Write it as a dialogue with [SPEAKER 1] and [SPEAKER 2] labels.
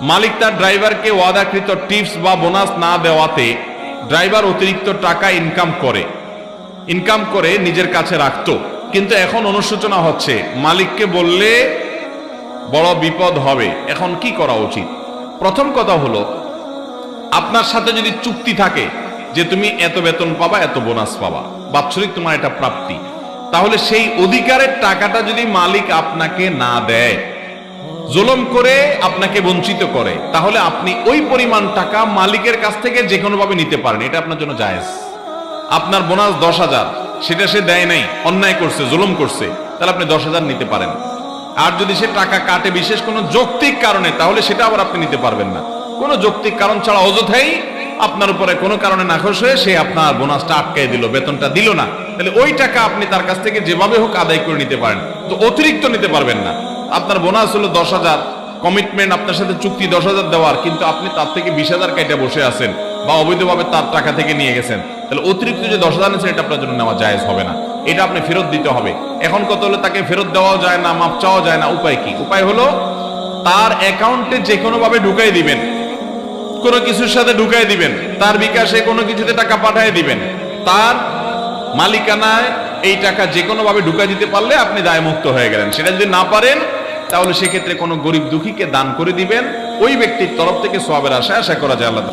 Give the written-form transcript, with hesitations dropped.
[SPEAKER 1] মালিক তার ড্রাইভারকে ওয়াদাকৃত টিপস বা বোনাস না দেওয়াতে ড্রাইভার অতিরিক্ত টাকা ইনকাম করে নিজের কাছে রাখতো, কিন্তু এখন অনুশোচনা হচ্ছে মালিককে বললে বড় বিপদ হবে, এখন কি করা উচিত? প্রথম কথা হলো, আপনার সাথে যদি চুক্তি থাকে যে তুমি এত বেতন পাবা, এত বোনাস পাবা, বাৎসরিক তোমার এটা প্রাপ্তি, তাহলে সেই অধিকারের টাকাটা যদি মালিক আপনাকে না দেয়, জুলুম করে আপনাকে বঞ্চিত করে, তাহলে আপনি ওই পরিমাণ টাকা মালিকের কাছ থেকে যে কোনো ভাবে নিতে পারেন, এটা আপনার জন্য জায়েজ। আপনার বোনাস 10,000, সেটা সে দেয় নাই, অন্যায় করছে, জুলুম করছে, তাহলে আপনি 10,000 নিতে পারেন। আর যদি সে টাকা কাটে বিশেষ কোনো যৌক্তিক কারণে, তাহলে সেটা আবার আপনি নিতে পারবেন না। কোনো যৌক্তিক কারণ ছাড়া অযথাই আপনার উপরে কোনো কারণে নাখোশ হয়ে সে আপনার বোনাসটা আটকাই দিল, বেতনটা দিল না, তাহলে ওই টাকা আপনি তার কাছ থেকে যেভাবে হোক আদায় করে নিতে পারেন, তো অতিরিক্ত নিতে পারবেন না। আপনার বোনাস হলো 10,000, কমিটমেন্ট আপনার সাথে চুক্তি 10,000 দেওয়ার, কিন্তু আপনি তার থেকে 20,000 কেটে বসে আছেন বা অবৈধভাবে তার টাকা থেকে নিয়ে গেছেন, তাহলে অতিরিক্ত যে 10,000 নিয়েছেন এটা আপনার জন্য নেওয়া জায়েজ হবে না, এটা আপনি ফেরত দিতে হবে। এখন কত হলো, তাকে ফেরত দেওয়াও যায় না, মাপ চাওয়া যায় না। উপায় কি? উপায় হলো তার অ্যাকাউন্টে যে কোনো ভাবে ঢুকাই দিবেন, কোনো কিছুর সাথে ঢুকাই দিবেন, তার বিকাশে কোনো কিছুতে টাকা পাঠিয়ে দিবেন, তার মালিকানায় এই টাকা যে কোনো ভাবে ঢুকাই দিতে পারলে আপনি দায়মুক্ত হয়ে গেলেন। সেটা যদি না পারেন, তাহলে সেক্ষেত্রে কোনো গরিব দুঃখীকে দান করে দিবেন, ওই ব্যক্তির তরফ থেকে সওয়াবের আশা করা যায় আল্লাহ।